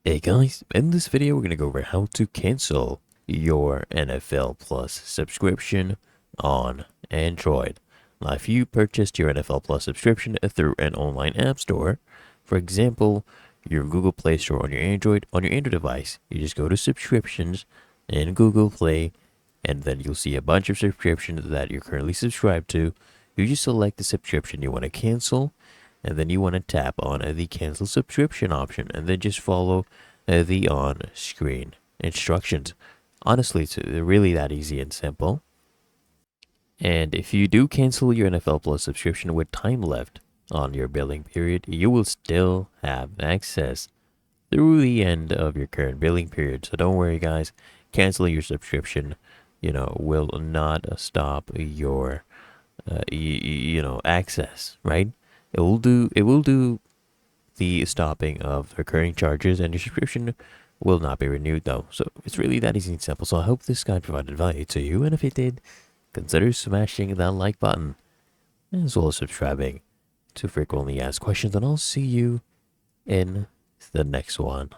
Hey guys, in this video we're going to go over how to cancel your NFL Plus subscription on Android. Now if you purchased your NFL Plus subscription through an online app store, for example, your Google Play Store on your Android device, you just go to subscriptions in Google Play and then you'll see a bunch of subscriptions that you're currently subscribed to. You just select the subscription you want to cancel, and then you want to tap on the cancel subscription option and then just follow the on-screen instructions. Honestly, it's really that easy and simple. And if you do cancel your NFL Plus subscription with time left on your billing period, you will still have access through the end of your current billing period. So don't worry, guys. Canceling your subscription, will not stop your, access, right? It will do the stopping of recurring charges, and your subscription will not be renewed though. So it's really that easy and simple. So I hope this guide provided value to you, and if it did, consider smashing that like button as well as subscribing to frequently asked questions, and I'll see you in the next one.